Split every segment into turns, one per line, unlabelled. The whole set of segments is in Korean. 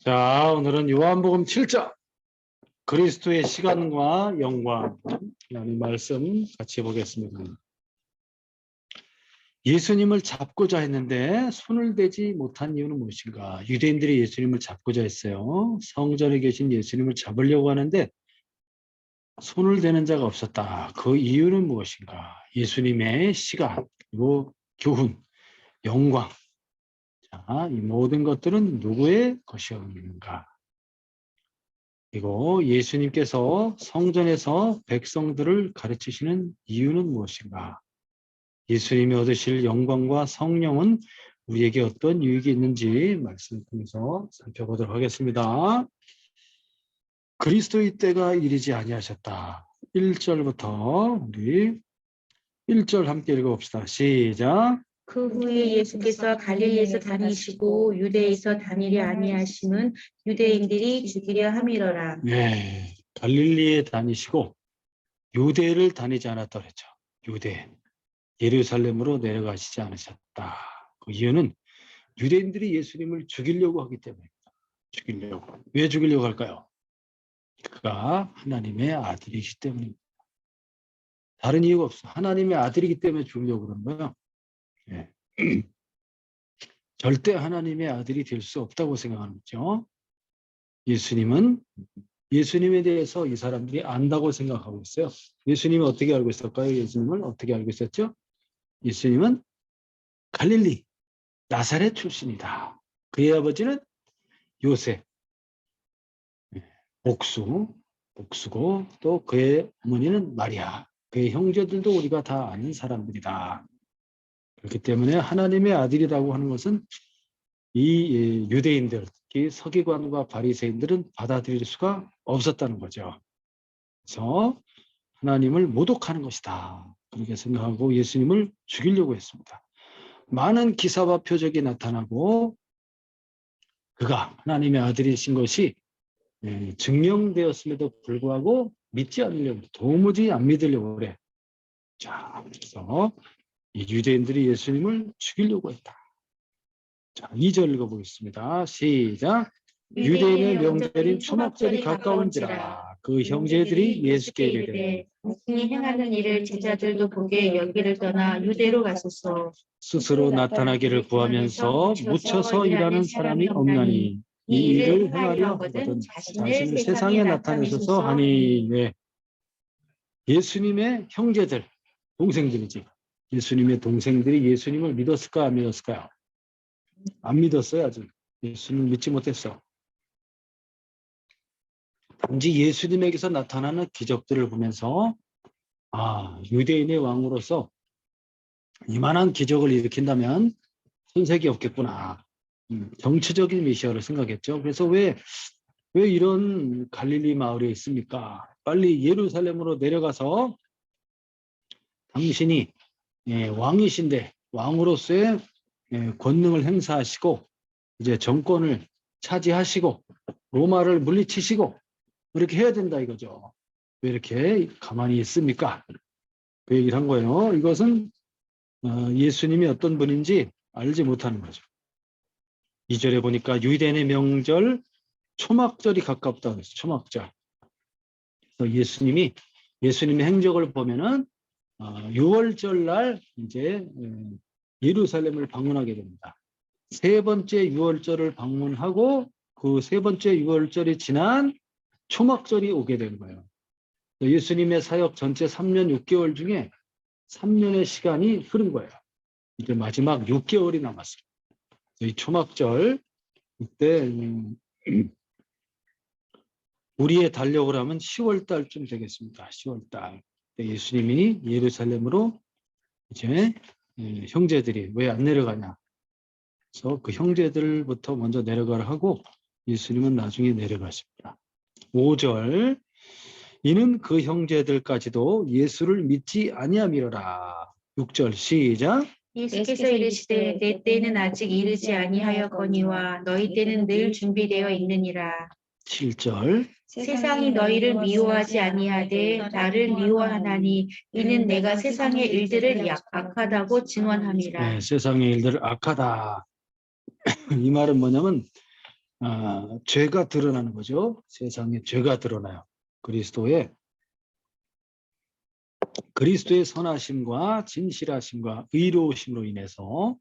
자, 오늘은 요한복음 7장 그리스도의 시간과 영광이라는 말씀 같이 보겠습니다. 예수님을 잡고자 했는데 손을 대지 못한 이유는 무엇인가? 유대인들이 예수님을 잡고자 했어요. 성전에 계신 예수님을 잡으려고 하는데 손을 대는 자가 없었다. 그 이유는 무엇인가? 예수님의 시간, 그리고 교훈, 영광. 자, 이 모든 것들은 누구의 것이었는가? 그리고 예수님께서 성전에서 백성들을 가르치시는 이유는 무엇인가? 예수님이 얻으실 영광과 성령은 우리에게 어떤 유익이 있는지 말씀을 통해서 살펴보도록 하겠습니다. 그리스도의 때가 이르지 아니하셨다. 1절부터 우리 1절 함께 읽어봅시다. 시작.
그 후에 예수께서 갈릴리에서 다니시고 유대에서 다니려 아니하심은 유대인들이 죽이려 함이러라.
네, 갈릴리에 다니시고 유대를 다니지 않았다 그랬죠. 유대. 예루살렘으로 내려가시지 않으셨다. 그 이유는 유대인들이 예수님을 죽이려고 하기 때문입니다. 죽이려고. 왜 죽이려고 할까요? 그가 하나님의 아들이기 때문입니다. 다른 이유가 없어. 하나님의 아들이기 때문에 죽이려고 그러는 거예요. 네. 절대 하나님의 아들이 될 수 없다고 생각하는 거죠. 예수님에 대해서 이 사람들이 안다고 생각하고 있어요. 예수님은 어떻게 알고 있을까요? 예수님을 어떻게 알고 있었죠? 예수님은 갈릴리, 나사렛 출신이다. 그의 아버지는 요셉, 복수고 또 그의 어머니는 마리아, 그의 형제들도 우리가 다 아는 사람들이다. 그렇기 때문에 하나님의 아들이라고 하는 것은 이 유대인들, 특히 서기관과 바리새인들은 받아들일 수가 없었다는 거죠. 그래서 하나님을 모독하는 것이다. 그렇게 생각하고 예수님을 죽이려고 했습니다. 많은 기사와 표적이 나타나고 그가 하나님의 아들이신 것이 증명되었음에도 불구하고 믿지 않으려고, 도무지 안 믿으려고 그래. 자, 그래서 이 유대인들이 예수님을 죽이려고 했다. 자, 2절 읽어보겠습니다. 시작. 유대인의 명절인 초막절이 가까운지라 그 형제들이 예수께 이르되
당신이 행하는 일을 제자들도 보게 여기를 떠나 유대로 가소서.
스스로 나타나기를 구하면서 묻혀서 일하는 사람이 없나니 이 일을 행하려 하거든 자신을 세상에 나타내소서 하니. 네. 예수님의 형제들, 동생들이지. 예수님의 동생들이 예수님을 믿었을까 안 믿었을까요? 안 믿었어요. 아직 예수님을 믿지 못했어. 단지 예수님에게서 나타나는 기적들을 보면서 유대인의 왕으로서 이만한 기적을 일으킨다면 손색이 없겠구나. 정치적인 메시아를 생각했죠. 그래서 왜 이런 갈릴리 마을에 있습니까? 빨리 예루살렘으로 내려가서 당신이 왕이신데 왕으로서의 권능을 행사하시고 이제 정권을 차지하시고 로마를 물리치시고 이렇게 해야 된다 이거죠. 왜 이렇게 가만히 있습니까? 그 얘기를 한 거예요. 이것은 예수님이 어떤 분인지 알지 못하는 거죠. 2절에 보니까 유대인의 명절 초막절이 가깝다고 했어요. 초막절. 그래서 예수님의 행적을 보면은 6월절 날 이제 예루살렘을 방문하게 됩니다. 세 번째 6월절을 방문하고 그 세 번째 6월절이 지난 초막절이 오게 된 거예요. 예수님의 사역 전체 3년 6개월 중에 3년의 시간이 흐른 거예요. 이제 마지막 6개월이 남았어요. 이 초막절 이때 우리의 달력을 하면 10월 달쯤 되겠습니다. 10월 달. 예수님이 예루살렘으로 이제 형제들이 왜 안 내려가냐. 그래서 그 형제들부터 먼저 내려가라 하고 예수님은 나중에 내려가십니다. 5절. 이는 그 형제들까지도 예수를 믿지 아니함이로라. 6절 시작.
예수께서 이르시되 내 때는 아직 이르지 아니하였거니와 너희 때는 늘 준비되어 있느니라.
7절.
세상이 너희를 미워하지 아니하되 나를 미워하나니 이는 내가 세상의 일들을 악하다고 증언함이라.
세상의 일들을 악하다. 이 말은 뭐냐면 죄가 드러나는 거죠. 세상에 죄가 드러나요. 그리스도의 선하심과 진실하심과 의로우심으로 인해서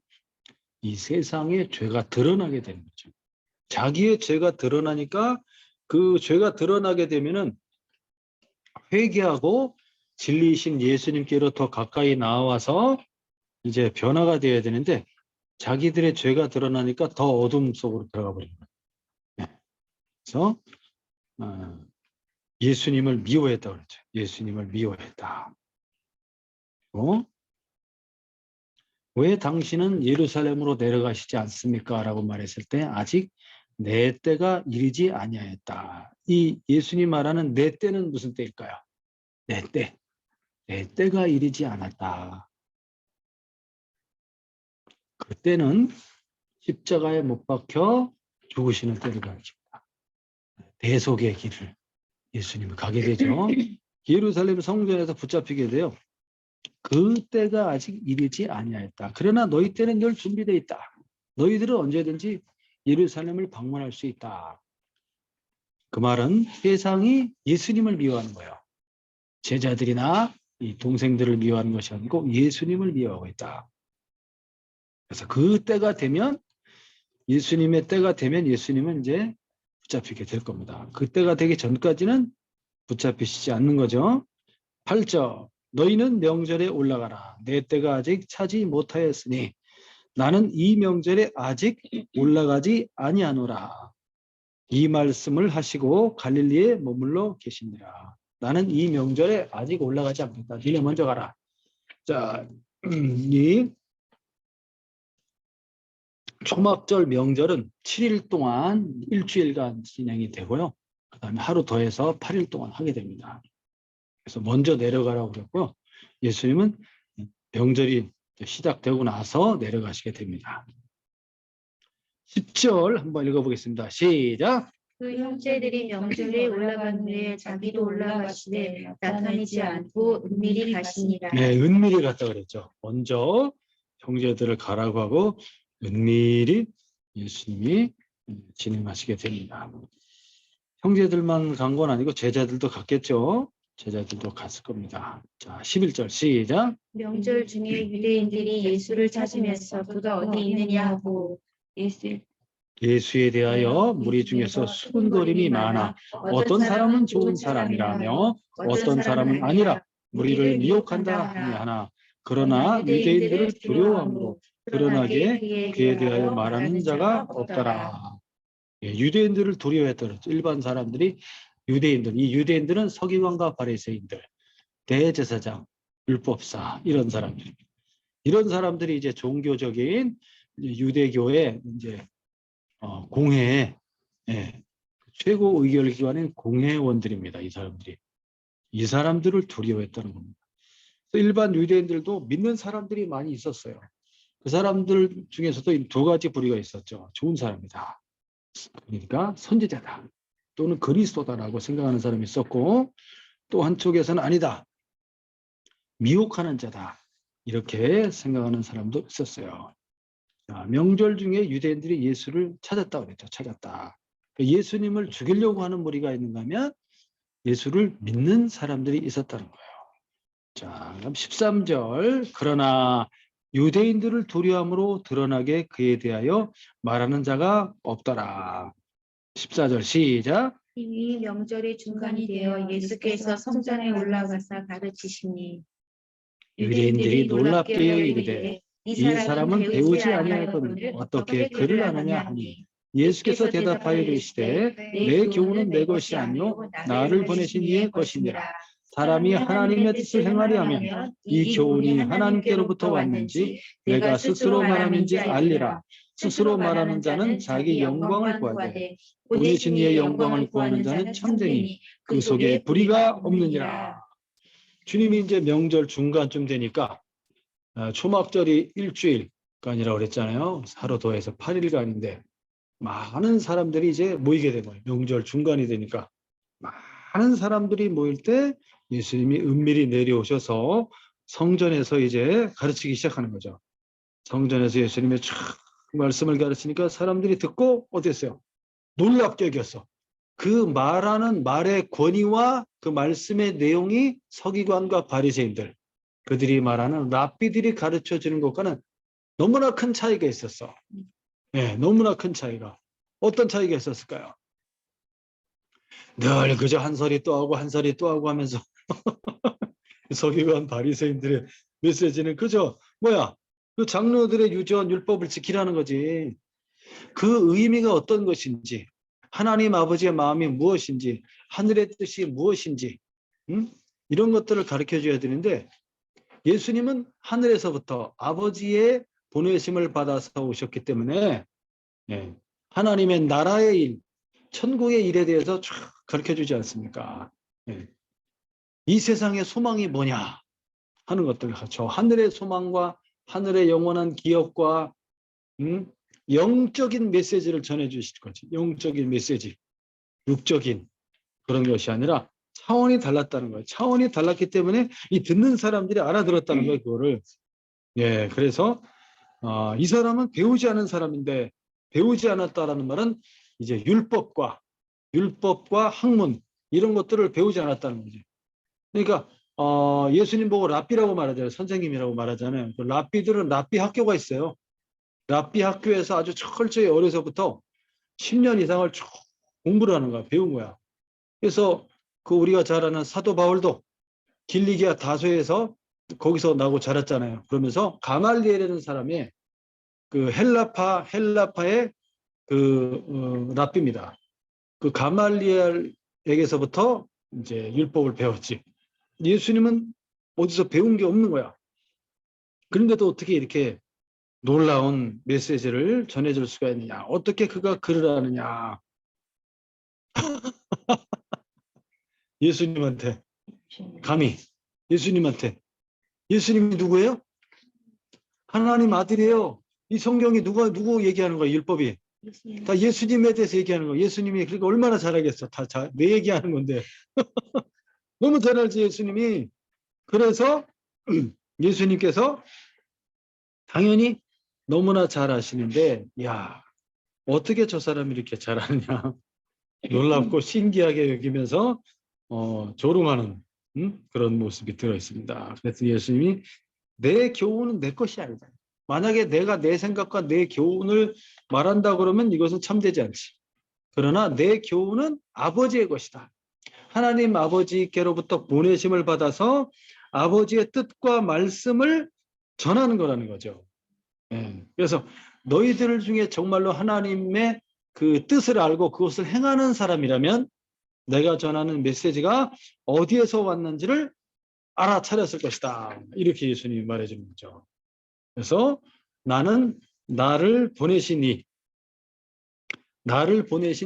이 세상에 죄가 드러나게 되는 거죠. 자기의 죄가 드러나니까 그 죄가 드러나게 되면은 회개하고 진리이신 예수님께로 더 가까이 나와서 이제 변화가 되어야 되는데 자기들의 죄가 드러나니까 더 어둠 속으로 들어가 버린 거예요. 네. 그래서 예수님을 미워했다고 그랬죠. 예수님을 미워했다. 왜 당신은 예루살렘으로 내려가시지 않습니까? 라고 말했을 때 아직 내 때가 이르지 아니하였다. 이 예수님 말하는 내 때는 무슨 때일까요? 내 때. 내 때가 이르지 않았다. 그때는 십자가에 못 박혀 죽으시는 때를 가르칩니다. 대속의 길을 예수님은 가게 되죠. 예루살렘 성전에서 붙잡히게 돼요. 그 때가 아직 이르지 아니하였다. 그러나 너희 때는 늘 준비되어 있다. 너희들은 언제든지 예루살렘을 방문할 수 있다. 그 말은 세상이 예수님을 미워하는 거예요. 제자들이나 이 동생들을 미워하는 것이 아니고 예수님을 미워하고 있다. 그래서 그 때가 되면 예수님의 때가 되면 예수님은 이제 붙잡히게 될 겁니다. 그 때가 되기 전까지는 붙잡히시지 않는 거죠. 8절 너희는 명절에 올라가라. 내 때가 아직 차지 못하였으니 나는 이 명절에 아직 올라가지 아니하노라. 이 말씀을 하시고 갈릴리에 머물러 계시니라. 나는 이 명절에 아직 올라가지 않겠다. 니네 먼저 가라. 자, 이 초막절 명절은 7일 동안 일주일간 진행이 되고요. 그 다음에 하루 더해서 8일 동안 하게 됩니다. 그래서 먼저 내려가라고 그랬고요. 예수님은 명절이 시작되고 나서 내려가시게 됩니다. 10절 한번 읽어보겠습니다. 시작.
그 형제들이 명절에 올라간 후에 자기도 올라가시되 나타나지 않고 은밀히 가시니라.
네, 은밀히 갔다 그랬죠. 먼저 형제들을 가라고 하고 은밀히 예수님이 진행하시게 됩니다. 형제들만 간 건 아니고 제자들도 갔겠죠. 제자들도 갔을 겁니다. 자, 11절 시작.
명절 중에 유대인들이 예수를 찾으면서 그가 어디 있느냐 하고
예수에 대하여 무리 중에서 수군거림이 많아 어떤 사람은 좋은 사람이라며 어떤 사람은 아니라 무리를 미혹한다 하나 그러나 유대인들을 두려워함으로 드러나게 그에 대하여 말하는 자가 없더라. 유대인들을 두려워했다 그랬죠. 일반 사람들이 유대인들, 이 유대인들은 서기관과 바리새인들, 대제사장, 율법사 이런 사람들, 이런 사람들이 이제 종교적인 유대교의 이제 공회의 최고 의결 기관인 공회원들입니다. 이 사람들을 두려워했다는 겁니다. 일반 유대인들도 믿는 사람들이 많이 있었어요. 그 사람들 중에서도 두 가지 부류가 있었죠. 좋은 사람이다. 그러니까 선지자다. 또는 그리스도다라고 생각하는 사람이 있었고 또 한쪽에서는 아니다. 미혹하는 자다. 이렇게 생각하는 사람도 있었어요. 자, 명절 중에 유대인들이 예수를 찾았다고 그랬죠. 찾았다. 예수님을 죽이려고 하는 무리가 있는가 하면 예수를 믿는 사람들이 있었다는 거예요. 자, 그럼 13절. 그러나 유대인들을 두려움으로 드러나게 그에 대하여 말하는 자가 없더라. 14절 시작.
이 명절의 중간이 되어 예수께서 성전에 올라가사 가르치시니
유대인들이 놀랍게 이르되 이 사람은 배우지 아니하였거늘 어떻게 그를 아느냐 하니 예수께서 대답하여 이르시되 내 교훈은 내 것이 아니요 나를 보내신 이의 것이니라. 사람이 하나님의 뜻을 행하려 하면 이 교훈이 하나님께로부터 왔는지 내가 스스로 말하는지 알리라. 스스로 말하는 자는 자기 영광을 구하되 보내신 이의 영광을 구하는 자는 참되니 그 속에 불의가 없느니라. 주님이 이제 명절 중간쯤 되니까 초막절이 일주일간이라고 그랬잖아요. 하루 더해서 8일간인데 많은 사람들이 이제 모이게 된 거예요. 명절 중간이 되니까 많은 사람들이 모일 때 예수님이 은밀히 내려오셔서 성전에서 이제 가르치기 시작하는 거죠. 성전에서 예수님의 촥 말씀을 가르치니까 사람들이 듣고 어땠어요? 놀랍게 여겼어. 그 말하는 말의 권위와 그 말씀의 내용이 서기관과 바리새인들, 그들이 말하는 랍비들이 가르쳐 주는 것과는 너무나 큰 차이가 있었어. 예, 너무나 큰 차이가. 어떤 차이가 있었을까요? 늘 그저 한 소리 또 하고 한 소리 또 하고 하면서 서기관 바리새인들의 메시지는 그저 뭐야? 그 장로들의 유전 율법을 지키라는 거지. 그 의미가 어떤 것인지, 하나님 아버지의 마음이 무엇인지, 하늘의 뜻이 무엇인지, 이런 것들을 가르쳐 줘야 되는데, 예수님은 하늘에서부터 아버지의 보내심을 받아서 오셨기 때문에 예, 하나님의 나라의 일, 천국의 일에 대해서 쭉 가르쳐 주지 않습니까? 예. 이 세상의 소망이 뭐냐 하는 것들, 저 하늘의 소망과 하늘의 영원한 기업과 영적인 메시지를 전해 주실 거지. 영적인 메시지, 육적인 그런 것이 아니라 차원이 달랐다는 거예요. 차원이 달랐기 때문에 이 듣는 사람들이 알아들었다는 거예요. 그거를. 예, 그래서 이 사람은 배우지 않은 사람인데, 배우지 않았다라는 말은 이제 율법과 학문 이런 것들을 배우지 않았다는 거지. 그러니까 예수님 보고 랍비라고 말하잖아요. 선생님이라고 말하잖아요. 그 랍비들은 랍비 학교가 있어요. 랍비 학교에서 아주 철저히 어려서부터 10년 이상을 쭉 공부를 하는 거야. 배운 거야. 그래서 그 우리가 잘 아는 사도 바울도 길리기아 다소에서 거기서 나고 자랐잖아요. 그러면서 가말리엘이라는 사람이 그 헬라파의 그 랍비입니다. 그 가말리엘에게서부터 이제 율법을 배웠지. 예수님은 어디서 배운 게 없는 거야. 그런데도 어떻게 이렇게 놀라운 메시지를 전해줄 수가 있느냐? 어떻게 그가 글을 하느냐? 예수님한테 감히 예수님한테 예수님이 누구예요? 하나님 아들이에요. 이 성경이 누구 얘기하는 거야? 율법이 다 예수님에 대해서 얘기하는 거야. 예수님이 그러니까 얼마나 잘하겠어? 다 내 얘기하는 건데 너무 잘 알지 예수님이. 그래서 예수님께서 당연히 너무나 잘 아시는데, 야, 어떻게 저 사람이 이렇게 잘하느냐 놀랍고 신기하게 여기면서 조롱하는 그런 모습이 들어 있습니다. 그래서 예수님이 내 교훈은 내 것이 아니다. 만약에 내가 내 생각과 내 교훈을 말한다 그러면 이것은 참되지 않지. 그러나 내 교훈은 아버지의 것이다. 하나님 아버지께로부터 보내심을 받아서 아버지의 뜻과 말씀을 전하는 거라는 거죠. 예. 그래서 너희들 중에 정말로 하나님의 그 뜻을 알고 그것을 행하는 사람이라면 내가 전하는 메시지가 어디에서 왔는지를 알아차렸을 것이다. 이렇게 예수님이 말해주는 거죠. 그래서 나는 나를 보내신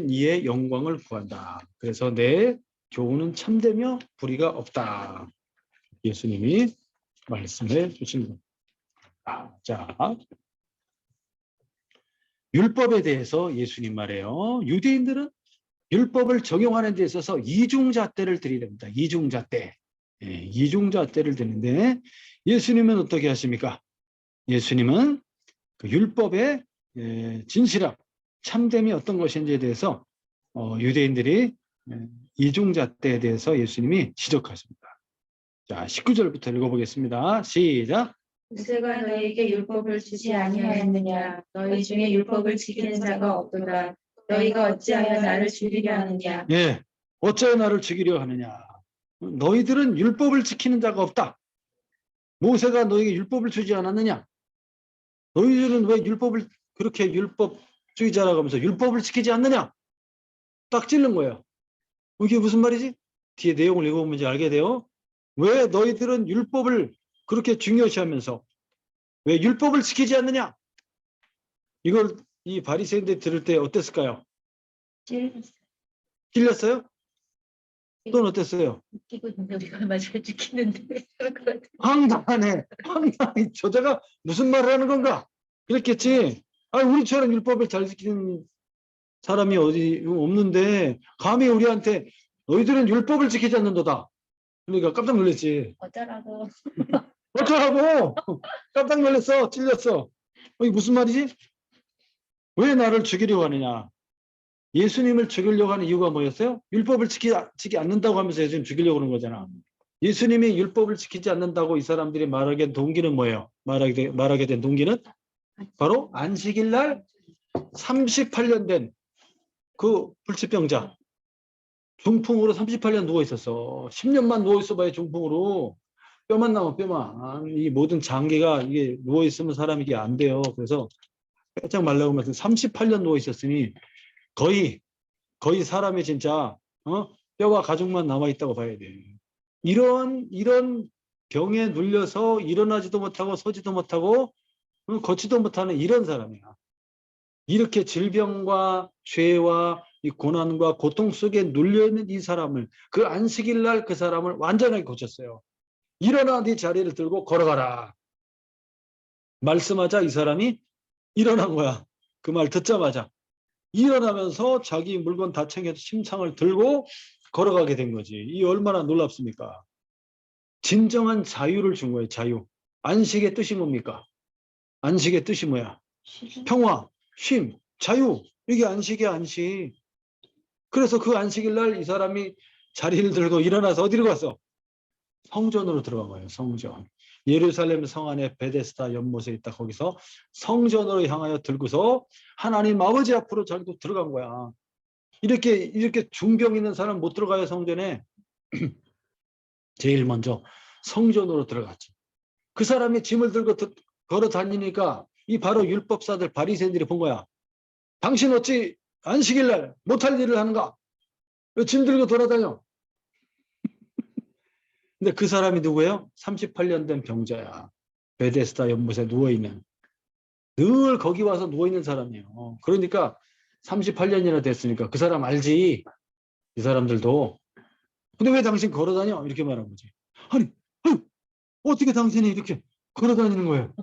이의 영광을 구한다. 그래서 내 교훈은 참되며 불의가 없다. 예수님이 말씀해 주신 겁니다. 자, 율법에 대해서 예수님 말해요. 유대인들은 율법을 적용하는 데 있어서 이중잣대를 드리랍니다. 이중잣대. 예, 이중잣대를 드는데 예수님은 어떻게 하십니까? 예수님은 그 율법의 진실함, 참됨이 어떤 것인지에 대해서 유대인들이 이중잣대에 대해서 예수님이 지적하십니다. 자, 19절부터 읽어보겠습니다. 시작.
모세가 너희에게 율법을 주지 아니하였느냐? 너희 중에 율법을 지키는 자가 없도다. 너희가 어찌하여 나를 죽이려 하느냐?
예, 어찌하여 나를 죽이려 하느냐? 너희들은 율법을 지키는 자가 없다. 모세가 너희에게 율법을 주지 않았느냐? 너희들은 왜 율법을 그렇게 율법주의자라고 하면서 율법을 지키지 않느냐? 딱 찔른 거예요. 이게 무슨 말이지? 뒤에 내용을 읽어보면 이제 알게 돼요. 왜 너희들은 율법을 그렇게 중요시하면서 왜 율법을 지키지 않느냐? 이걸 이 바리새인들이 들을 때 어땠을까요? 찔렸어요? 또는 어땠어요?
웃기고 있는데 우리가 얼마 잘 지키는데
황당하네. 황당해. 저자가 무슨 말을 하는 건가? 그랬겠지. 아니, 우리처럼 율법을 잘 지키는 사람이 어디 없는데 감히 우리한테 너희들은 율법을 지키지 않는도다. 그러니까 깜짝 놀랐지.
어쩌라고.
어쩌라고? 깜짝 놀랐어. 찔렸어. 이게 무슨 말이지? 왜 나를 죽이려고 하느냐? 예수님을 죽이려고 하는 이유가 뭐였어요? 율법을 지키지 않는다고 하면서 예수님 죽이려고 하는 거잖아. 예수님이 율법을 지키지 않는다고 이 사람들이 말하게 된 동기는 뭐예요? 말하게 된 동기는 바로 안식일 날 38년 된 그 불치병자, 중풍으로 38년 누워 있었어. 10년만 누워 있어 봐야 중풍으로. 뼈만 남아, 뼈만. 이 모든 장기가 이게 누워 있으면 사람이 이게 안 돼요. 그래서 빼짝 말라고 하면 38년 누워 있었으니 거의 사람이 진짜 뼈와 가죽만 남아 있다고 봐야 돼. 이런 병에 눌려서 일어나지도 못하고 서지도 못하고 걷지도 못하는 이런 사람이야. 이렇게 질병과 죄와 이 고난과 고통 속에 눌려있는 이 사람을, 그 안식일 날 그 사람을 완전하게 고쳤어요. 일어나 네 자리를 들고 걸어가라. 말씀하자 이 사람이 일어난 거야. 그 말 듣자마자 일어나면서 자기 물건 다 챙겨서 침상을 들고 걸어가게 된 거지. 이 얼마나 놀랍습니까? 진정한 자유를 준 거예요. 자유. 안식의 뜻이 뭡니까? 안식의 뜻이 뭐야? 평화, 쉼, 자유. 이게 안식이야, 안식. 그래서 그 안식일 날 이 사람이 자리를 들고 일어나서 어디로 갔어? 성전으로 들어간 거예요. 성전. 예루살렘 성 안에 베데스다 연못에 있다. 거기서 성전으로 향하여 들고서 하나님 아버지 앞으로 자기도 들어간 거야. 이렇게 중병 있는 사람 못 들어가요, 성전에. 제일 먼저 성전으로 들어갔지. 그 사람이 짐을 들고 걸어 다니니까 이 바로 율법사들 바리새인들이 본 거야. 당신 어찌 안식일 날 못할 일을 하는가? 왜 짐 들고 돌아다녀? 근데 그 사람이 누구예요? 38년 된 병자야. 베데스다 연못에 누워있는. 늘 거기 와서 누워있는 사람이에요. 그러니까 38년이나 됐으니까 그 사람 알지. 이 사람들도. 근데 왜 당신 걸어다녀? 이렇게 말한 거지. 아니, 어떻게 당신이 이렇게 걸어다니는 거예요?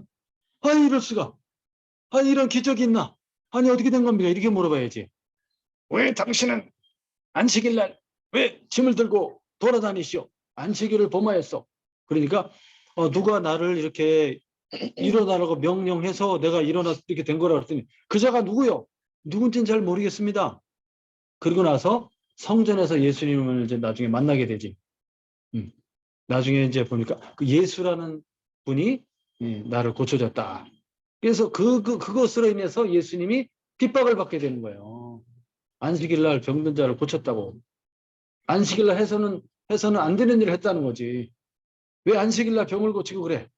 아니, 이럴 수가. 아니, 이런 기적이 있나? 아니, 어떻게 된 겁니까? 이렇게 물어봐야지. 왜 당신은 안식일 날 왜 짐을 들고 돌아다니시오? 안식일을 범하였어. 그러니까 누가 나를 이렇게 일어나라고 명령해서 내가 일어나 이렇게 된 거라 그랬더니 그 자가 누구요? 누군지는 잘 모르겠습니다. 그리고 나서 성전에서 예수님을 이제 나중에 만나게 되지. 나중에 이제 보니까 그 예수라는 분이 나를 고쳐줬다. 그래서 그것으로 인해서 예수님이 핍박을 받게 되는 거예요. 안식일 날 병든 자를 고쳤다고. 안식일 날 해서는 안 되는 일을 했다는 거지. 왜 안식일 날 병을 고치고 그래?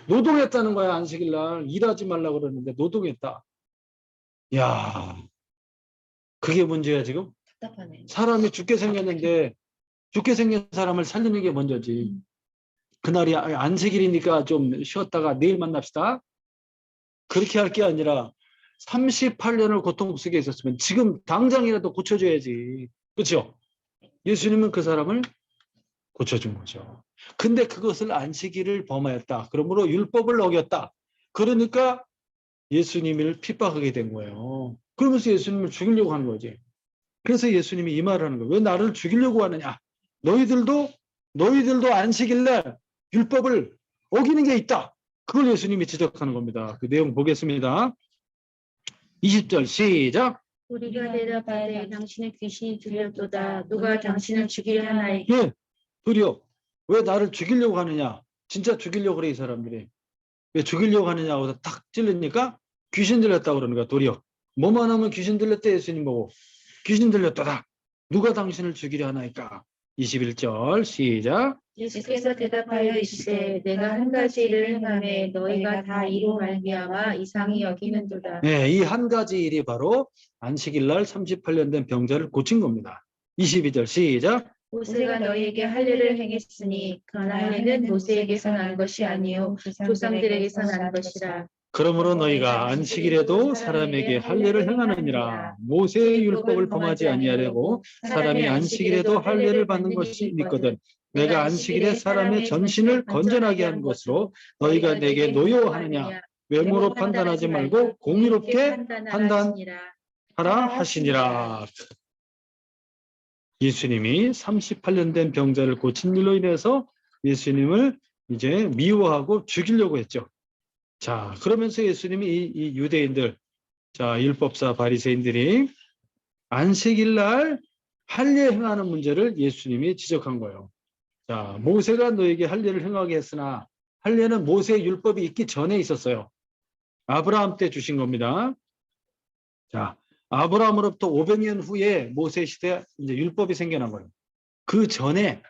노동했다는 거야. 안식일 날 일하지 말라고 그러는데 노동했다. 야, 그게 문제야 지금.
답답하네.
사람이 죽게 생겼는데 죽게 생긴 사람을 살리는 게 먼저지. 그날이 안식일이니까 좀 쉬었다가 내일 만납시다. 그렇게 할 게 아니라 38년을 고통 속에 있었으면 지금 당장이라도 고쳐줘야지. 그렇죠? 예수님은 그 사람을 고쳐준 거죠. 근데 그것을 안식일을 범하였다. 그러므로 율법을 어겼다. 그러니까 예수님을 핍박하게 된 거예요. 그러면서 예수님을 죽이려고 하는 거지. 그래서 예수님이 이 말을 하는 거예요. 왜 나를 죽이려고 하느냐? 너희들도 안식일날 율법을 어기는 게 있다. 그걸 예수님이 지적하는 겁니다. 그 내용 보겠습니다. 20절 시작.
우리가 대답하되 당신의 귀신이 들렸도다. 누가 당신을 죽이려 하나이까?
예, 도리어 왜 나를 죽이려고 하느냐? 진짜 죽이려고 그래 이 사람들이. 왜 죽이려고 하느냐고 해서 딱 찔르니까 귀신 들렸다고 그러는 거야. 도리어. 뭐만 하면 귀신 들렸대 예수님 보고. 귀신 들렸다다. 누가 당신을 죽이려 하나이까? 21절 시작.
예수께서 대답하여 이르시되 내가 한 가지 일을 행하매 너희가 다 이로 말미암아 이상히 여기는도다.
네, 이 한 가지 일이 바로 안식일 날 38년 된 병자를 고친 겁니다. 22절 시작.
모세가 너희에게 할 일을 행했으니 그 할례는 모세에게서 난 것이 아니요 조상들에게서 난 것이라.
그러므로 너희가 안식일에도 사람에게 할례를 행하느니라. 모세의 율법을 범하지 아니하려고 사람이 안식일에도 할례를 받는 것이 있거든. 내가 안식일에 사람의 전신을 건전하게 한 것으로 너희가 내게 노여워하느냐. 외모로 판단하지 말고 공의롭게 판단하라 하시니라. 예수님이 38년 된 병자를 고친 일로 인해서 예수님을 이제 미워하고 죽이려고 했죠. 자, 그러면서 예수님이 이 유대인들 자, 율법사 바리새인들이 안식일 날 할례 행하는 문제를 예수님이 지적한 거예요. 자, 모세가 너에게 할례를 행하게 했으나 할례는 모세의 율법이 있기 전에 있었어요. 아브라함 때 주신 겁니다. 자, 아브라함으로부터 500년 후에 모세 시대 이제 율법이 생겨난 거예요. 그 전에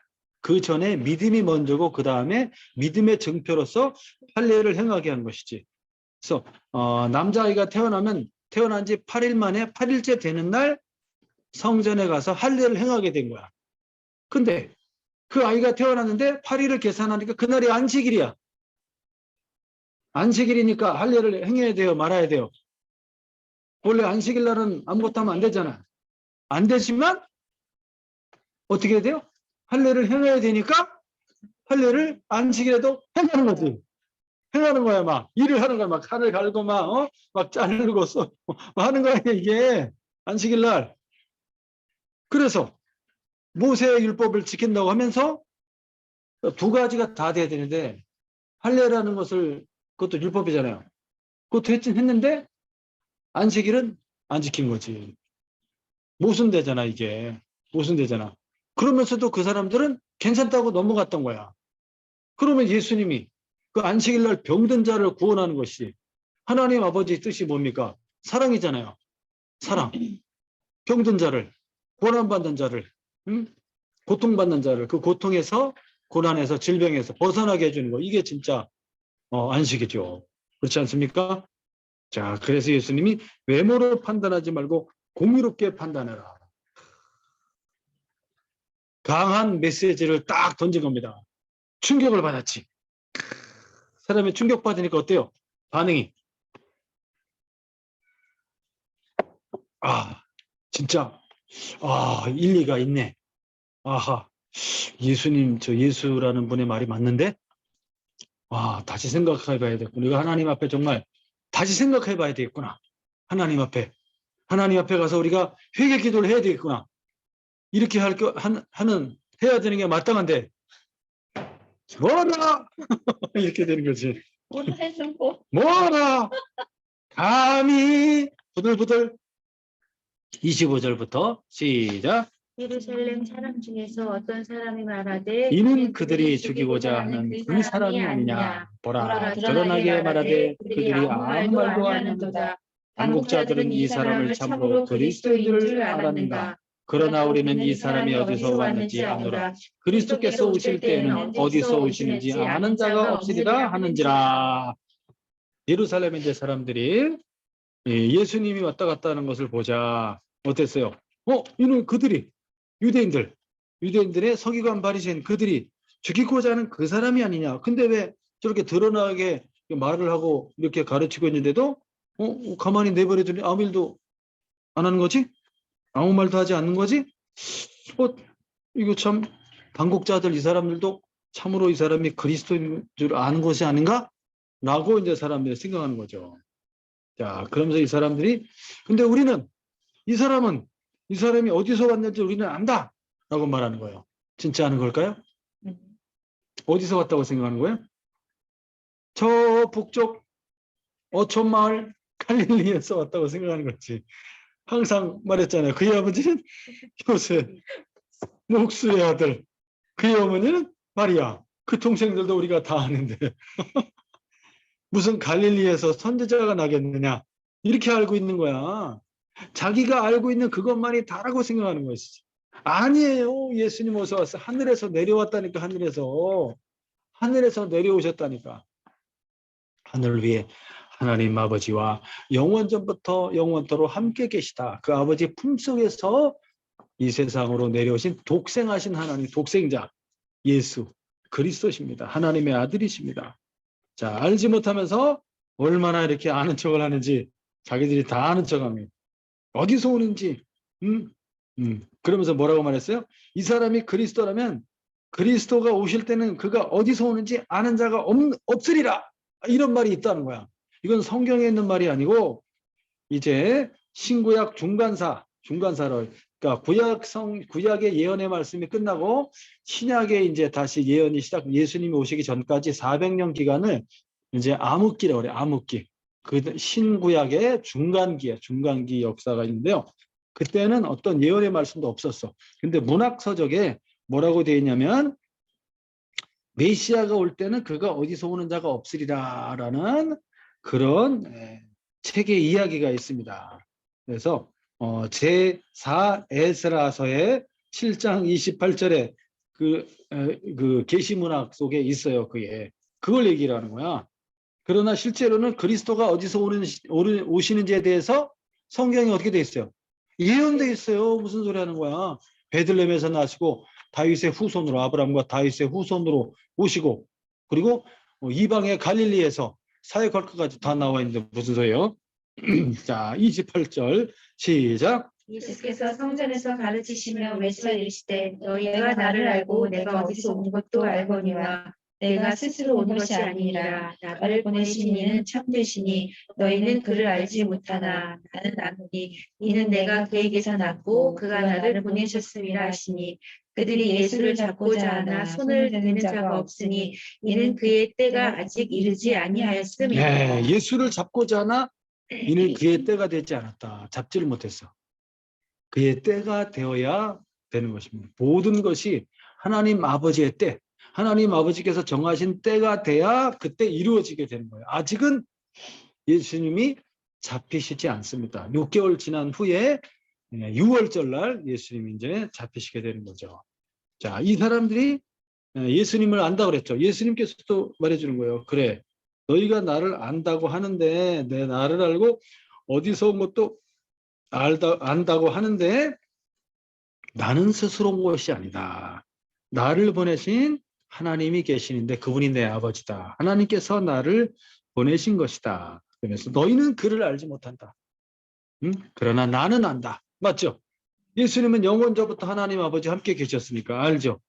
믿음이 먼저고 그 다음에 믿음의 증표로서 할례를 행하게 한 것이지. 그래서 남자아이가 태어난 지 8일 만에 8일째 되는 날 성전에 가서 할례를 행하게 된 거야. 근데 그 아이가 태어났는데 8일을 계산하니까 그날이 안식일이야. 안식일이니까 할례를 행해야 돼요, 말아야 돼요. 원래 안식일 날은 아무것도 하면 안 되잖아. 안 되지만 어떻게 해야 돼요? 할례를 행해야 되니까 할례를 안식일에도 행하는 거지. 행하는 거야, 막 일을 하는 거야, 막 칼을 갈고 막 자르고 하는 거야 이게 안식일 날. 그래서 모세의 율법을 지킨다고 하면서 두 가지가 다 돼야 되는데 할례라는 것을 그것도 율법이잖아요. 그것도 했는데 안식일은 안 지킨 거지. 모순되잖아 이게. 모순되잖아. 그러면서도 그 사람들은 괜찮다고 넘어갔던 거야. 그러면 예수님이 그 안식일 날 병든 자를 구원하는 것이 하나님 아버지의 뜻이 뭡니까? 사랑이잖아요. 사랑. 병든 자를, 고난받는 자를, 고통받는 자를 그 고통에서 고난에서 질병에서 벗어나게 해주는 거. 이게 진짜 안식이죠. 그렇지 않습니까? 자, 그래서 예수님이 외모로 판단하지 말고 공의롭게 판단해라. 강한 메시지를 딱 던진 겁니다. 충격을 받았지. 사람이 충격받으니까 어때요? 반응이. 진짜 일리가 있네. 아하, 예수님, 저 예수라는 분의 말이 맞는데 다시 생각해 봐야 되겠구나. 이거 하나님 앞에 정말 다시 생각해 봐야 되겠구나. 하나님 앞에 가서 우리가 회개 기도를 해야 되겠구나. 이렇게 해야 되는 게 마땅한데 뭐라 이렇게 되는 거지. 뭐라 감히 부들부들. 25절부터 시작.
예루살렘 사람 중에서 어떤 사람이 말하되
이는 그들이 죽이고자 하는 그 사람이 아니냐. 보라, 드러나게 말하되 그들이 아무 말도 아니하는도다. 당국자들은 이 사람을 참으로 그리스도인 줄 알았는가. 그러나 우리는 이 사람이 어디서 왔는지 아노라. 그리스도께서 오실 때에는 어디서 오시는지 아는 자가 없으리라 하는지라. 예루살렘에 이제 사람들이 예수님이 왔다 갔다 하는 것을 보자. 어땠어요? 이는 그들이 유대인들의 서기관 바리새인 그들이 죽이고자 하는 그 사람이 아니냐. 근데 왜 저렇게 드러나게 말을 하고 이렇게 가르치고 있는데도 가만히 내버려두니 아무 일도 안 하는 거지? 아무 말도 하지 않는 거지? 이거 참 당국자들 이 사람들도 참으로 이 사람이 그리스도인 줄 아는 것이 아닌가? 라고 이제 사람들이 생각하는 거죠. 자, 그러면서 이 사람들이 근데 우리는 이 사람이 어디서 왔는지 우리는 안다 라고 말하는 거예요. 진짜 아는 걸까요? 어디서 왔다고 생각하는 거예요? 저 북쪽 어촌 마을 갈릴리에서 왔다고 생각하는 거지. 항상 말했잖아요. 그의 아버지는 요셉, 목수의 아들. 그의 어머니는 마리아. 그 동생들도 우리가 다 아는데 무슨 갈릴리에서 선지자가 나겠느냐. 이렇게 알고 있는 거야. 자기가 알고 있는 그것만이 다라고 생각하는 것이지. 아니에요. 예수님 어서 와서 하늘에서 내려왔다니까. 하늘에서 내려오셨다니까. 하늘 위에 하나님 아버지와 영원전부터 영원토로 함께 계시다. 그 아버지 품속에서 이 세상으로 내려오신 독생하신 하나님, 독생자 예수 그리스도십니다. 하나님의 아들이십니다. 자, 알지 못하면서 얼마나 이렇게 아는 척을 하는지 자기들이 다 아는 척합니다. 어디서 오는지 그러면서 뭐라고 말했어요? 이 사람이 그리스도라면 그리스도가 오실 때는 그가 어디서 오는지 아는 자가 없으리라. 이런 말이 있다는 거야. 이건 성경에 있는 말이 아니고 이제 신구약 중간사로 그러니까 구약의 예언의 말씀이 끝나고 신약의 이제 다시 예언이 예수님이 오시기 전까지 400년 기간을 이제 암흑기라고 그래요. 암흑기. 그 신구약의 중간기 역사가 있는데요. 그때는 어떤 예언의 말씀도 없었어. 근데 문학서적에 뭐라고 되어 있냐면 메시아가 올 때는 그가 어디서 오는 자가 없으리라라는 그런 책의 이야기가 있습니다. 그래서 제4 에스라서의 7장 28절에 그 계시문학 속에 있어요. 그걸 얘기를 하는 거야. 그러나 실제로는 그리스도가 어디서 오시는지에 대해서 성경이 어떻게 돼 있어요? 예언돼 있어요. 무슨 소리 하는 거야? 베들레헴에서 나시고 다윗의 후손으로 아브라함과 다윗의 후손으로 오시고 그리고 이방의 갈릴리에서 사역할 것까지 다 나와 있는데 무슨 소리예요? 자, 28절 시작.
예수께서 성전에서 가르치시며 외쳐 이르시되 너희가 나를 알고 내가 어디서 온 것도 알거니와 내가 스스로 온 것이 아니니라. 나를 보내신 이는 참되시니 너희는 그를 알지 못하나 나는 아노니 이는 내가 그에게서 났고 그가 나를 보내셨음이라 하시니 그들이 예수를 잡고자 하나 손을 대는 자가 없으니 이는 그의 때가 아직 이르지 아니하였음이라.
네, 예수를 잡고자 하나 이는 그의 때가 되지 않았다. 잡지를 못했어. 그의 때가 되어야 되는 것입니다. 모든 것이 하나님 아버지의 때, 하나님 아버지께서 정하신 때가 돼야 그때 이루어지게 되는 거예요. 아직은 예수님이 잡히시지 않습니다. 6개월 지난 후에 6월절 날 예수님이 이제 잡히시게 되는 거죠. 자, 이 사람들이 예수님을 안다고 그랬죠. 예수님께서도 말해주는 거예요. 그래, 너희가 나를 안다고 하는데 내 나를 알고 어디서 온 것도 안다고 하는데 나는 스스로 온 것이 아니다. 나를 보내신 하나님이 계시는데 그분이 내 아버지다. 하나님께서 나를 보내신 것이다. 그래서 너희는 그를 알지 못한다. 그러나 나는 안다. 맞죠? 예수님은 영원전부터 하나님 아버지 함께 계셨으니까 알죠?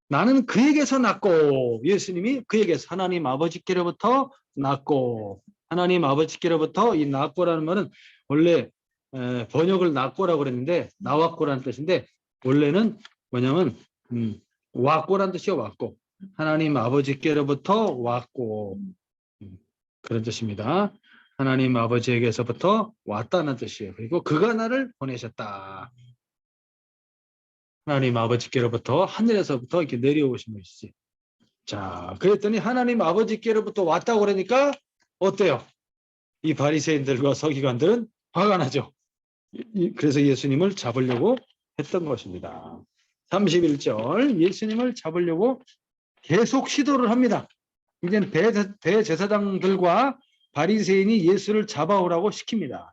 나는 그에게서 났고 예수님이 그에게서 하나님 아버지께로부터 났고 하나님 아버지께로부터 이 났고라는 말은 원래 번역을 났고라고 그랬는데 나왔고라는 뜻인데 원래는 뭐냐면 왔고라는 뜻이요. 왔고 하나님 아버지께로부터 왔고 그런 뜻입니다. 하나님 아버지에게서부터 왔다는 뜻이에요. 그리고 그가 나를 보내셨다. 하나님 아버지께로부터 하늘에서부터 이렇게 내려오신 것이지. 자, 그랬더니 하나님 아버지께로부터 왔다고 그러니까 어때요? 이 바리새인들과 서기관들은 화가 나죠. 그래서 예수님을 잡으려고 했던 것입니다. 31절 예수님을 잡으려고 계속 시도를 합니다. 이제는 대제사장들과 바리새인이 예수를 잡아오라고 시킵니다.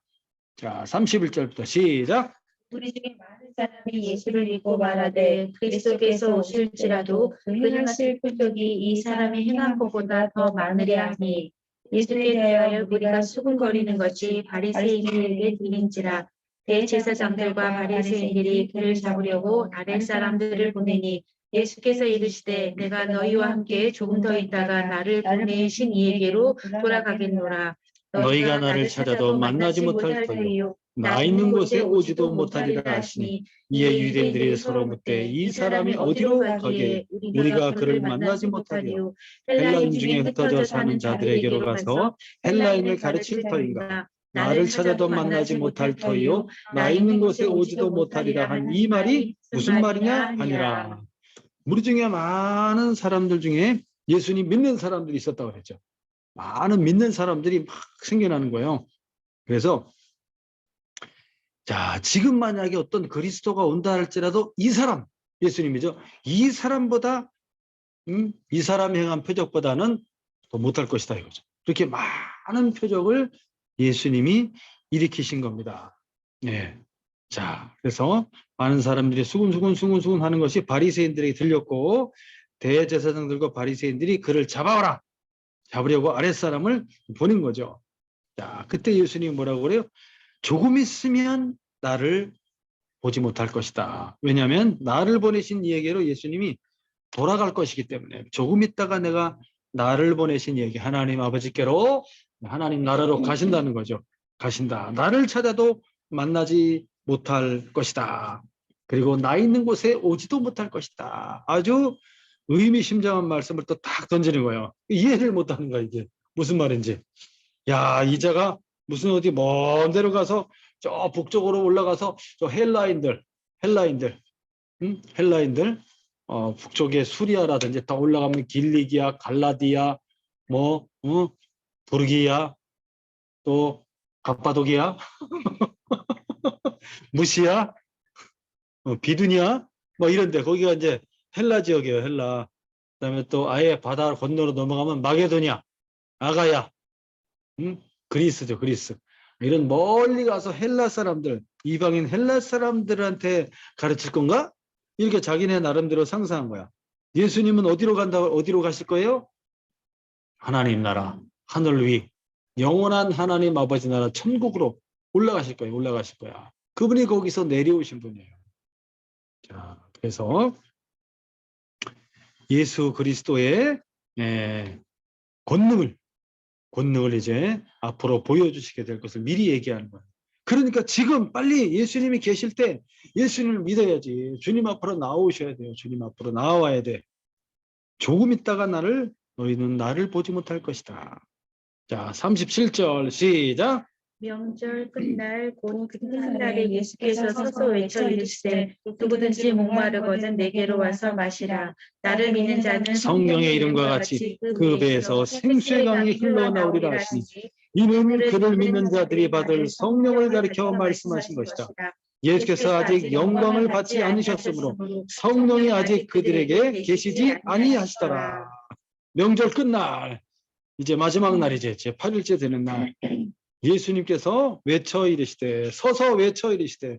자, 31절부터 시작.
우리 중에 많은 사람이 예수를 믿고 말하되 그리스도께서 오실지라도 그 행하실 표적이 이 사람이 행한 것보다 더 많으랴 하니 예수께 대하여 우리가 수군거리는 것이 바리새인들에게 들린지라. 대제사장들과 바리새인들이 그를 잡으려고 아랫사람들을 보내니 예수께서 이르시되 내가 너희와 함께 조금 더 있다가 나를 보내신 이에게로 돌아가겠노라.
너희가 나를 찾아도 만나지 못할 터이요 나 있는 곳에 오지도 못하리라 하시니 이에 유대인들이 서로 묻되 이 사람이 어디로 가기에 우리가 그를 만나지 못하리요 헬라인 중에 흩어져 사는 자들에게로 가서 헬라인을 가르칠 터인가 나를 찾아도 만나지 못할 터이요 나 있는 곳에 오지도 못하리라 한 이 말이 무슨 말이냐 하니라. 우리 중에 많은 사람들 중에 예수님 믿는 사람들이 있었다고 그랬죠. 많은 믿는 사람들이 막 생겨나는 거예요. 그래서 자, 지금 만약에 어떤 그리스도가 온다 할지라도 이 사람, 예수님이죠. 이 사람보다 이 사람이 행한 표적보다는 더 못할 것이다 이거죠. 그렇게 많은 표적을 예수님이 일으키신 겁니다. 네. 자, 그래서 많은 사람들이 수군수군 하는 것이 바리새인들에게 들렸고 대제사장들과 바리새인들이 그를 잡아오라. 잡으려고 아랫사람을 보낸 거죠. 자, 그때 예수님이 뭐라고 그래요? 조금 있으면 나를 보지 못할 것이다. 왜냐하면 나를 보내신 이에게로 예수님이 돌아갈 것이기 때문에 조금 있다가 내가 나를 보내신 이에게 하나님 아버지께로 하나님 나라로 가신다는 거죠. 가신다. 나를 찾아도 만나지 못할 것이다. 그리고 나 있는 곳에 오지도 못할 것이다. 아주 의미심장한 말씀을 또 딱 던지는 거예요. 이해를 못하는 거야 이게 무슨 말인지. 야, 이자가 무슨 어디 먼 데로 가서 저 북쪽으로 올라가서 저 헬라인들, 헬라인들, 북쪽에 수리아라든지 더 올라가면 길리기아, 갈라디아, 뭐, 부르기아, 또 갑바도기아, 무시아, 비두니아, 뭐 이런데 거기가 이제 헬라 지역이에요, 헬라. 그다음에 또 아예 바다 건너로 넘어가면 마게도니아, 아가야, 그리스죠, 그리스. 이런 멀리 가서 헬라 사람들, 이방인 헬라 사람들한테 가르칠 건가? 이렇게 자기네 나름대로 상상한 거야. 예수님은 어디로 가실 거예요? 하나님 나라, 하늘 위, 영원한 하나님 아버지 나라 천국으로 올라가실 거예요. 올라가실 거야. 그분이 거기서 내려오신 분이에요. 자, 그래서 예수 그리스도의 권능을 이제 앞으로 보여주시게 될 것을 미리 얘기하는 거예요. 그러니까 지금 빨리 예수님이 계실 때 예수님을 믿어야지. 주님 앞으로 나오셔야 돼요. 주님 앞으로 나와야 돼. 조금 있다가 너희는 나를 보지 못할 것이다. 자, 37절 시작.
명절 끝날 곧 큰 날에 예수께서 서서 외쳐 이르시되 누구든지 목마르거든 내게로 와서 마시라. 나를 믿는 자는
성령의 이름과 같이 그 배에서 생수의 강이 흘러나오리라 하시니 이는 그를 믿는 자들이 받을 성령을 가리켜 말씀하신 것이다. 예수께서 아직 영광을 받지 않으셨으므로 성령이 아직 그들에게 계시지 아니하시더라. 명절 끝날 이제 마지막 날이지, 제 8일째 되는 날, 예수님께서 외쳐 이르시되, 서서 외쳐 이르시되,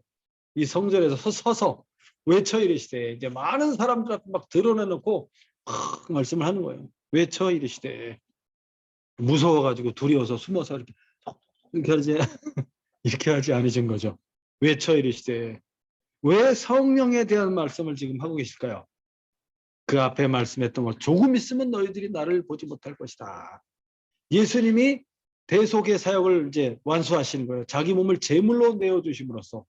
이 성전에서 서서 외쳐 이르시되, 이제 많은 사람들 앞에 막 드러내놓고 말씀을 하는 거예요. 외쳐 이르시되, 무서워가지고 두려워서 숨어서 이렇게 하지 이렇게 하지 않으신 거죠. 외쳐 이르시되. 왜 성령에 대한 말씀을 지금 하고 계실까요? 그 앞에 말씀했던 것, 조금 있으면 너희들이 나를 보지 못할 것이다. 예수님이 대속의 사역을 이제 완수하시는 거예요. 자기 몸을 제물로 내어주심으로써,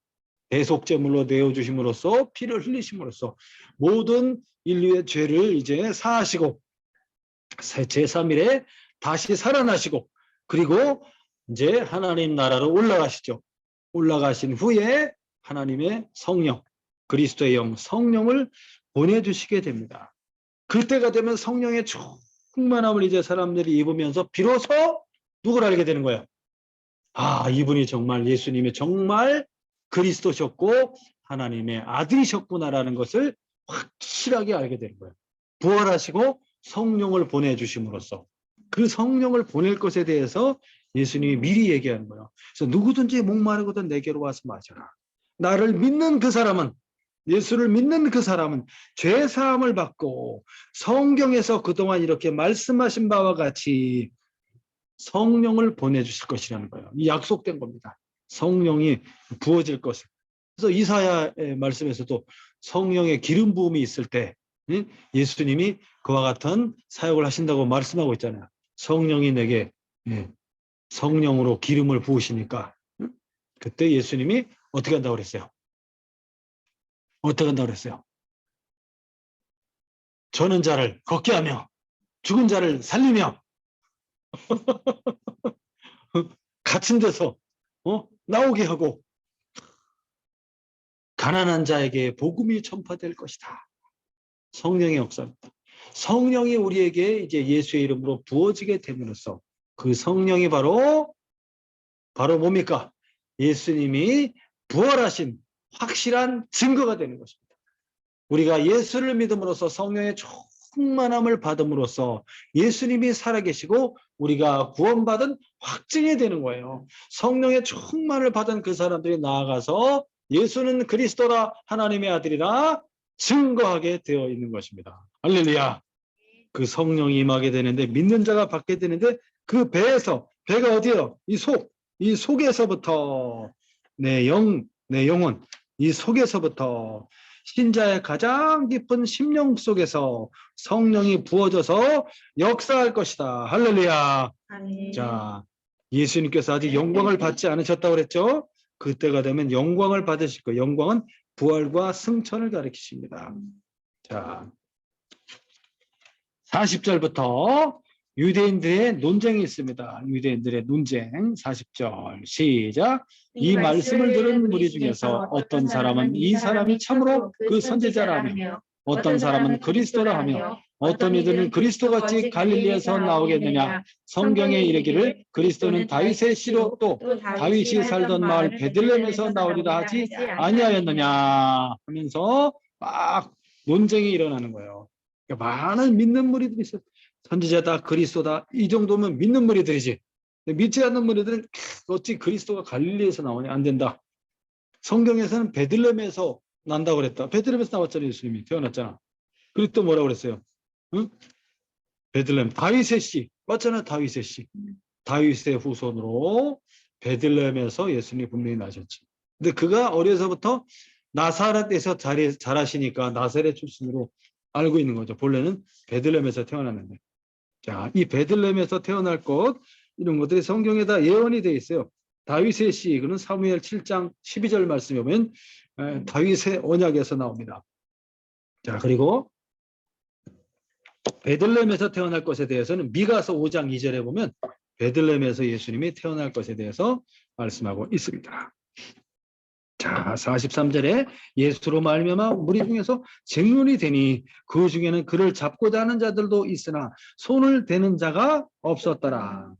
대속제물로 내어주심으로써, 피를 흘리심으로써 모든 인류의 죄를 이제 사하시고 제3일에 다시 살아나시고, 그리고 이제 하나님 나라로 올라가시죠. 올라가신 후에 하나님의 성령, 그리스도의 영, 성령을 보내주시게 됩니다. 그때가 되면 성령의 충만함을 이제 사람들이 입으면서 비로소 누구를 알게 되는 거예요? 아, 이분이 정말 예수님이 정말 그리스도셨고 하나님의 아들이셨구나라는 것을 확실하게 알게 되는 거예요. 부활하시고 성령을 보내주심으로써 그 성령을 보낼 것에 대해서 예수님이 미리 얘기하는 거예요. 그래서 누구든지 목마르거든 내게로 와서 마셔라. 나를 믿는 그 사람은, 예수를 믿는 그 사람은 죄사함을 받고 성경에서 그동안 이렇게 말씀하신 바와 같이 성령을 보내주실 것이라는 거예요. 이 약속된 겁니다. 성령이 부어질 것을. 그래서 이사야의 말씀에서도 성령의 기름 부음이 있을 때 예수님이 그와 같은 사역을 하신다고 말씀하고 있잖아요. 성령이 내게 성령으로 기름을 부으시니까 그때 예수님이 어떻게 한다고 그랬어요? 어떻게 한다고 그랬어요? 저는 자를 걷게 하며 죽은 자를 살리며 갇힌 데서 나오게 하고 가난한 자에게 복음이 전파될 것이다. 성령의 역사입니다. 성령이 우리에게 이제 예수의 이름으로 부어지게 됨으로써 그 성령이 바로 뭡니까? 예수님이 부활하신 확실한 증거가 되는 것입니다. 우리가 예수를 믿음으로써 성령의 충만함을 받음으로써 예수님이 살아계시고 우리가 구원받은 확증이 되는 거예요. 성령의 충만을 받은 그 사람들이 나아가서 예수는 그리스도라 하나님의 아들이라 증거하게 되어 있는 것입니다. 할렐루야. 그 성령이 임하게 되는데 믿는 자가 받게 되는데 그 배에서, 배가 어디예요? 이 속에서부터 내 영혼, 이 속에서부터 신자의 가장 깊은 심령 속에서 성령이 부어져서 역사할 것이다. 할렐루야.
아멘.
자, 예수님께서 아직 영광을 받지 않으셨다고 그랬죠? 그때가 되면 영광을 받으실 거예요. 영광은 부활과 승천을 가리키십니다. 자, 40절부터 유대인들의 논쟁이 있습니다. 유대인들의 논쟁 40절 시작. 이 말씀을 들은 무리 중에서 어떤 사람은 이 사람이 참으로 그 선지자라며 어떤 사람은 그리스도라 하며 어떤 이들은 그리스도같이 갈릴리에서 나오겠느냐. 성경에 이르기를 그리스도는 다윗의 씨로 또 다윗이 살던 마을 베들레헴에서 나오리라 하지 아니하였느냐 하면서 막 논쟁이 일어나는 거예요. 그러니까 많은 믿는 무리들이 있어요. 선지자다 그리스도다 이 정도면 믿는 무리들이지. 믿지 않는 무리들은 어찌 그리스도가 갈릴리에서 나오냐. 안 된다. 성경에서는 베들레헴에서 난다고 그랬다. 베들레헴에서 나왔잖아요. 예수님이 태어났잖아. 그리고 또 뭐라고 그랬어요? 응? 베들레헴 다윗의 씨 맞잖아요. 다윗의 씨 다윗의 후손으로 베들레헴에서 예수님이 분명히 나셨지. 근데 그가 어려서부터 나사렛에서 자라시니까 나사렛 출신으로 알고 있는 거죠. 본래는 베들레헴에서 태어났는데. 자, 이 베들레헴에서 태어날 것 이런 것들이 성경에 다 예언이 되어 있어요. 다윗의 씨, 그는 사무엘 7장 12절 말씀에 보면 다윗의 언약에서 나옵니다. 자, 그리고 베들레헴에서 태어날 것에 대해서는 미가서 5장 2절에 보면 베들레헴에서 예수님이 태어날 것에 대해서 말씀하고 있습니다. 자, 43절에 예수로 말미암아 무리 중에서 쟁론이 되니 그 중에는 그를 잡고자 하는 자들도 있으나 손을 대는 자가 없었더라.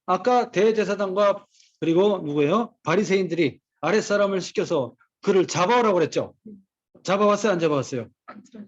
아까 대제사장과 그리고 누구예요? 바리새인들이 아랫사람을 시켜서 그를 잡아오라고 그랬죠. 잡아왔어요? 안 잡아왔어요?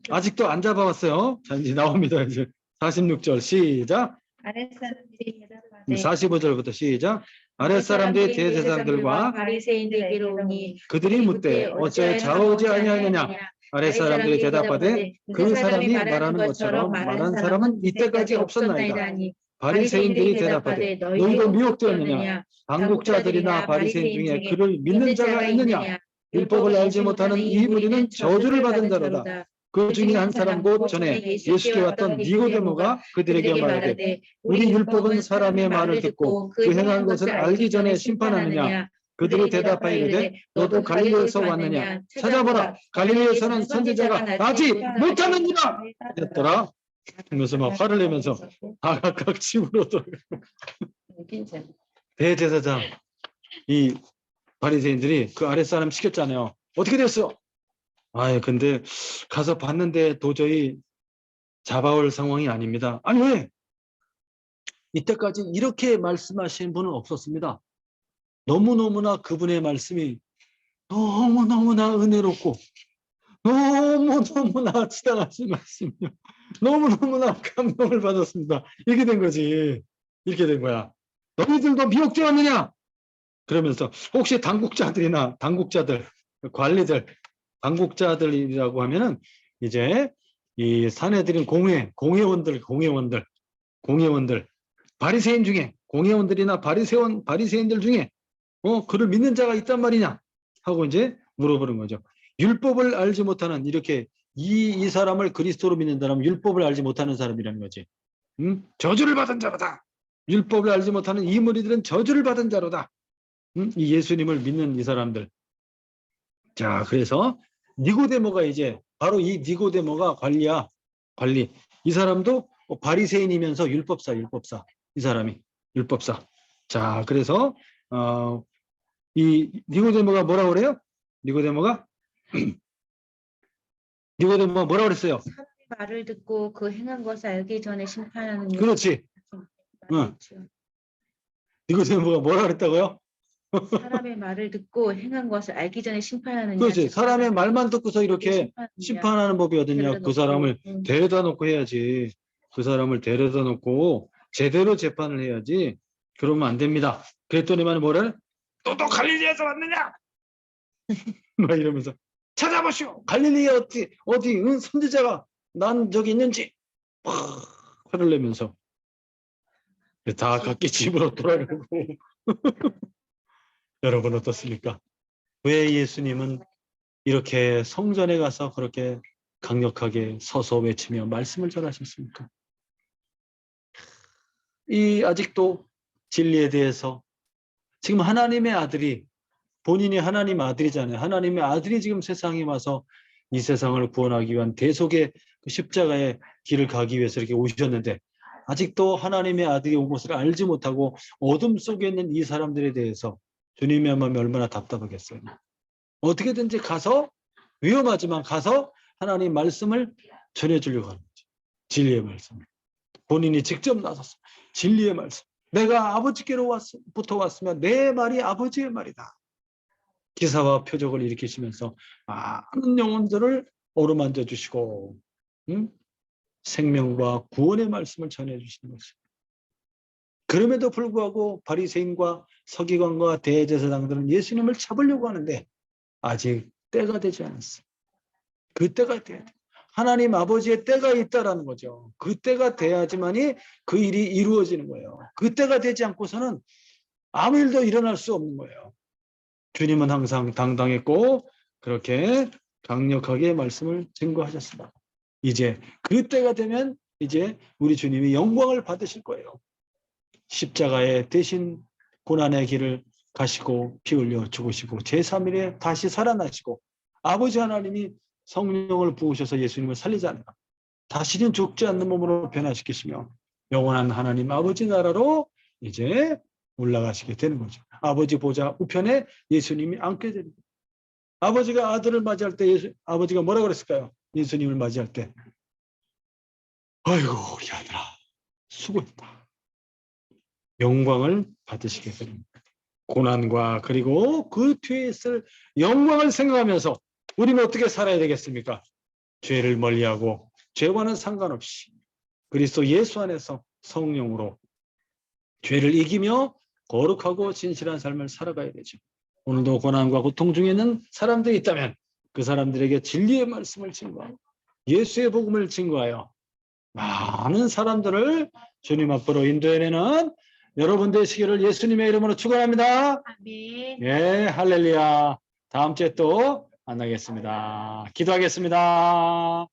아직도 안 잡아왔어요. 자, 이제 나옵니다. 이제 46절 시작.
아랫사람들이 대답하되
45절부터 시작. 아랫사람들이 대제사장들과
바리새인들에게로 오니
그들이 묻되 어찌하여 잡아오지 아니하느냐. 아랫사람들이 대답하되 그 사람이 말하는 것처럼 말한 사람은 이때까지 없었나이다. 바리새인들이 대답하되 너희도 미혹되었느냐. 반국자들이나 바리새인 중에 그를 믿는 자가 있느냐. 율법을 알지 못하는 이 무리는 저주를 받은 자로다. 그 중에 한 사람 곧 전에 예수께 왔던 니고데모가 그들에게 말하되 우리 율법은 사람의 말을 듣고 그 행한 것을 알기 전에 심판하느냐. 그들이 대답하여 이르되 너도 갈릴리에서 왔느냐. 찾아보라. 갈릴리에서는 선지자가 나지 못하느니라. 했더라. 그러면서 막 화를 내면서 다 각각 집으로 돌아가고. 대제사장 이 바리새인들이 그 아랫사람 시켰잖아요. 어떻게 됐어? 아, 근데 가서 봤는데 도저히 잡아올 상황이 아닙니다. 아니 왜? 이때까지 이렇게 말씀하신 분은 없었습니다. 너무너무나 그분의 말씀이 너무너무나 은혜롭고 너무너무나 지당하신 말씀이요. 너무너무나 감동을 받았습니다. 이렇게 된 거지. 이렇게 된 거야. 너희들도 미혹되었느냐? 그러면서 혹시 당국자들이나 당국자들, 관리들, 당국자들이라고 하면은 이제 이 사내들인 공회원들, 바리새인 중에 공회원들이나 바리새인들 중에 그를 믿는 자가 있단 말이냐 하고 이제 물어보는 거죠. 율법을 알지 못하는 이렇게 이 사람을 그리스도로 믿는다면 율법을 알지 못하는 사람이라는 거지. 저주를 받은 자로다. 율법을 알지 못하는 이 무리들은 저주를 받은 자로다. 이 예수님을 믿는 이 사람들. 자, 그래서 니고데모가 이제 바로 이 니고데모가 관리. 이 사람도 바리새인이면서 율법사. 이 사람이 율법사. 자, 그래서 이 니고데모가 뭐라고 그래요? 니고데모가 뭐라고 그랬어요?
사람의 말을 듣고 그 행한 것을 알기 전에 심판하는
그렇지. 응. 니고데모가 뭐라고 그랬다고요?
사람의 말을 듣고 행한 것을 알기 전에 심판하느냐.
그렇지. 사람의 말만 듣고서 이렇게 심판하는 법이 어딨냐. 그 사람을 데려다 놓고 해야지. 그 사람을 데려다 놓고 제대로 재판을 해야지. 그러면 안 됩니다. 그랬더니만 뭐래? 너도 갈릴리에서 왔느냐? 막 이러면서 찾아보시오. 갈릴리에 어디 선지자가 난 저기 있는지 화를 내면서 다 각기 집으로 돌아가고. 여러분 어떻습니까? 왜 예수님은 이렇게 성전에 가서 그렇게 강력하게 서서 외치며 말씀을 전하셨습니까? 이 아직도 진리에 대해서 지금 하나님의 아들이 본인이 하나님 아들이잖아요. 하나님의 아들이 지금 세상에 와서 이 세상을 구원하기 위한 대속의 십자가의 길을 가기 위해서 이렇게 오셨는데 아직도 하나님의 아들이 온 것을 알지 못하고 어둠 속에 있는 이 사람들에 대해서 주님의 마음이 얼마나 답답하겠어요. 어떻게든지 가서 위험하지만 가서 하나님 말씀을 전해주려고 하는 거죠. 진리의 말씀. 본인이 직접 나서서 진리의 말씀. 내가 아버지께로부터 왔으면 내 말이 아버지의 말이다. 기사와 표적을 일으키시면서 많은 영혼들을 어루만져 주시고 생명과 구원의 말씀을 전해 주시는 것입니다. 그럼에도 불구하고 바리새인과 서기관과 대제사장들은 예수님을 잡으려고 하는데 아직 때가 되지 않았어요. 그 때가 돼야 돼요. 하나님 아버지의 때가 있다라는 거죠. 그 때가 돼야지만이 그 일이 이루어지는 거예요. 그 때가 되지 않고서는 아무 일도 일어날 수 없는 거예요. 주님은 항상 당당했고 그렇게 강력하게 말씀을 증거하셨습니다. 이제 그 때가 되면 이제 우리 주님이 영광을 받으실 거예요. 십자가에 대신 고난의 길을 가시고 피 흘려 죽으시고 제3일에 다시 살아나시고 아버지 하나님이 성령을 부으셔서 예수님을 살리지 않는다. 다시는 죽지 않는 몸으로 변화시키시며 영원한 하나님 아버지 나라로 이제 올라가시게 되는 거죠. 아버지 보좌 우편에 예수님이 앉게 됩니다. 아버지가 아들을 맞이할 때 아버지가 뭐라고 그랬을까요? 예수님을 맞이할 때 아이고 우리 아들아 수고했다. 영광을 받으시게 됩니다. 고난과 그리고 그 뒤에 있을 영광을 생각하면서 우리는 어떻게 살아야 되겠습니까? 죄를 멀리하고 죄와는 상관없이 그리스도 예수 안에서 성령으로 죄를 이기며 거룩하고 진실한 삶을 살아가야 되죠. 오늘도 고난과 고통 중에 있는 사람들이 있다면 그 사람들에게 진리의 말씀을 증거하고 예수의 복음을 증거하여 많은 사람들을 주님 앞으로 인도해내는 여러분 되시기를 예수님의 이름으로 축원합니다.
아멘.
예, 할렐루야. 다음 주에 또 만나겠습니다. 기도하겠습니다.